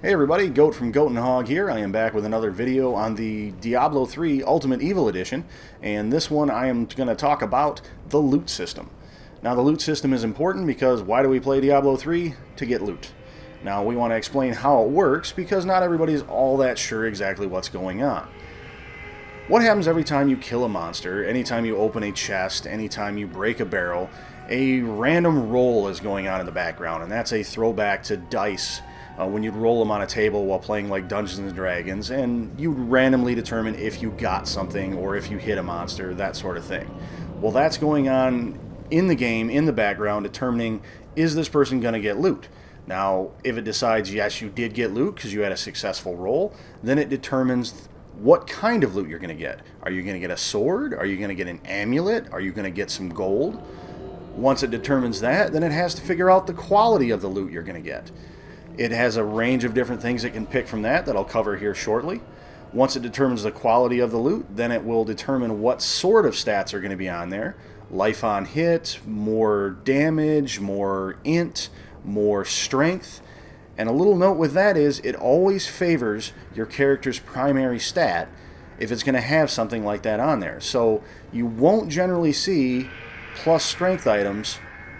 Hey everybody, Goat from Goat and Hog here. I am back with another video on the Diablo 3 Ultimate Evil Edition, and this one I am going to talk about the loot system. Now the loot system is important because why do we play Diablo 3? To get loot. Now we want to explain how it works because not everybody's all that sure exactly what's going on. What happens every time you kill a monster, anytime you open a chest, anytime you break a barrel, a random roll is going on in the background, and that's a throwback to dice. When you'd roll them on a table while playing like Dungeons and Dragons, and you'd randomly determine if you got something or if you hit a monster, that sort of thing. Well, that's going on in the game, in the background, determining, is this person going to get loot? Now, if it decides, yes, you did get loot because you had a successful roll, then it determines what kind of loot you're going to get. Are you going to get a sword? Are you going to get an amulet? Are you going to get some gold? Once it determines that, then it has to figure out the quality of the loot you're going to get. It has a range of different things it can pick from that I'll cover here shortly. Once it determines the quality of the loot, then it will determine what sort of stats are going to be on there. Life on hit, more damage, more int, more strength. And a little note with that is it always favors your character's primary stat if it's going to have something like that on there. So you won't generally see plus strength items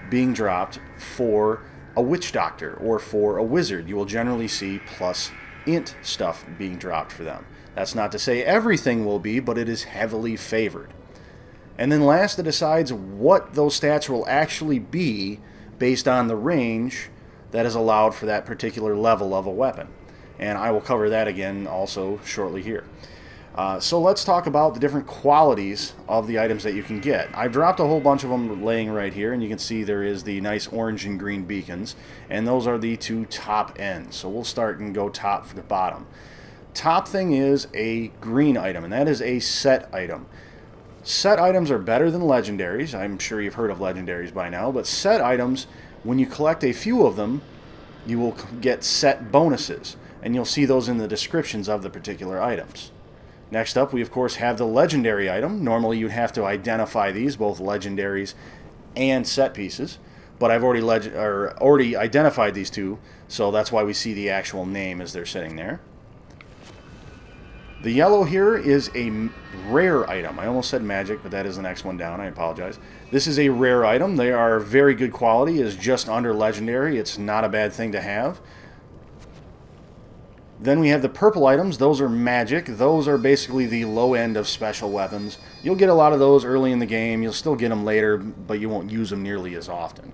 being dropped for a witch doctor or for a wizard. You will generally see plus int stuff being dropped for them. That's not to say everything will be, but it is heavily favored. And then last, it decides what those stats will actually be based on the range that is allowed for that particular level of a weapon. And I will cover that again also shortly here. So let's talk about the different qualities of the items that you can get. I've dropped a whole bunch of them laying right here, and you can see there is the nice orange and green beacons, and those are the two top ends. So we'll start and go top to bottom. Top thing is a green item, and that is a set item. Set items are better than legendaries. I'm sure you've heard of legendaries by now, but set items, when you collect a few of them, you will get set bonuses, and you'll see those in the descriptions of the particular items. Next up, we of course have the legendary item. Normally you'd have to identify these, both legendaries and set pieces, but I've already identified these two, so that's why we see the actual name as they're sitting there. The yellow here is a rare item. I almost said magic, but that is the next one down. I apologize. This is a rare item. They are very good quality. It's just under legendary. It's not a bad thing to have. Then we have the purple items. Those are magic. Those are basically the low end of special weapons. You'll get a lot of those early in the game. You'll still get them later, but you won't use them nearly as often.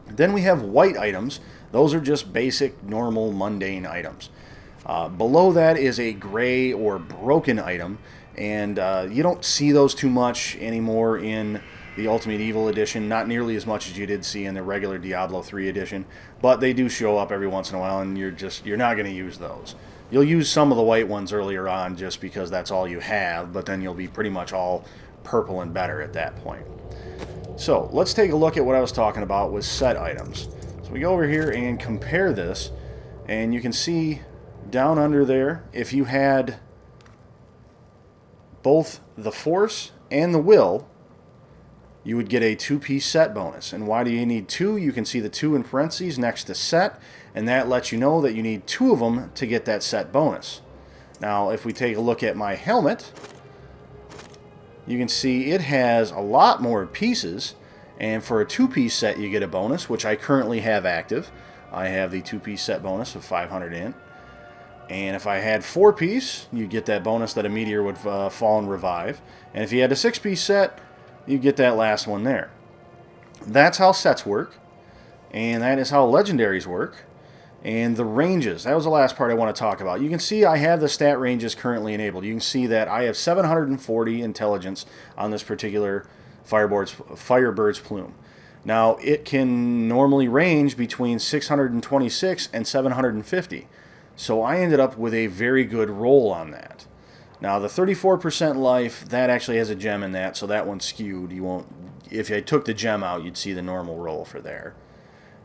Then we have white items. Those are just basic, normal, mundane items. Below that is a gray or broken item, and you don't see those too much anymore in the Ultimate Evil Edition, not nearly as much as you did see in the regular Diablo 3 edition, but they do show up every once in a while, and you're not going to use those. You'll use some of the white ones earlier on just because that's all you have, but then you'll be pretty much all purple and better at that point. So let's take a look at what I was talking about with set items. So we go over here and compare this, and you can see down under there, if you had both the Force and the Will, you would get a two-piece set bonus. And why do you need two? You can see the two in parentheses next to set, and that lets you know that you need two of them to get that set bonus. Now, if we take a look at my helmet, you can see it has a lot more pieces, and for a two-piece set you get a bonus, which I currently have active. I have the two-piece set bonus of 500 int. And if I had four-piece, you get that bonus that a meteor would fall and revive. And if you had a six-piece set, you get that last one there. That's how sets work, and that is how legendaries work. And the ranges, that was the last part I want to talk about. You can see I have the stat ranges currently enabled. You can see that I have 740 intelligence on this particular Firebird's plume. Now, it can normally range between 626 and 750. So I ended up with a very good roll on that. Now the 34% life, that actually has a gem in that, so that one's skewed. You won't, if I took the gem out, you'd see the normal roll for there.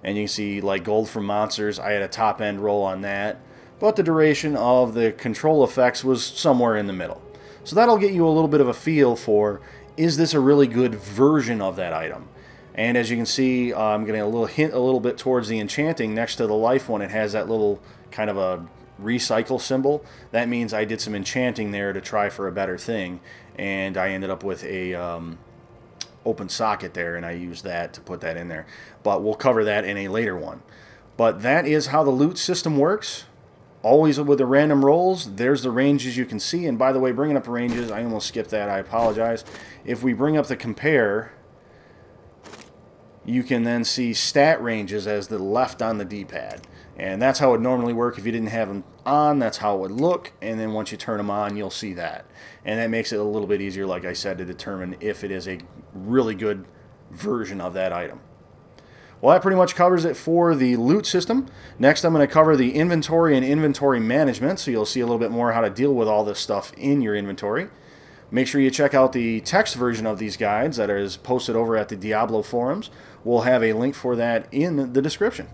And you can see like gold from monsters, I had a top end roll on that, but the duration of the control effects was somewhere in the middle. So that'll get you a little bit of a feel for, is this a really good version of that item? And as you can see, I'm getting a little hint a little bit towards the enchanting. Next to the life one, it has that little kind of a recycle symbol. That means I did some enchanting there to try for a better thing, and I ended up with a open socket there, and I used that to put that in there. But we'll cover that in a later one. But that is how the loot system works. Always with the random rolls. There's the ranges you can see. And by the way, bringing up ranges, I almost skipped that. I apologize. If we bring up the compare, you can then see stat ranges as the left on the D-pad. And that's how it would normally work if you didn't have them on. That's how it would look. And then once you turn them on, you'll see that. And that makes it a little bit easier, like I said, to determine if it is a really good version of that item. Well, that pretty much covers it for the loot system. Next, I'm going to cover the inventory and inventory management, so you'll see a little bit more how to deal with all this stuff in your inventory. Make sure you check out the text version of these guides that is posted over at the Diablo forums. We'll have a link for that in the description.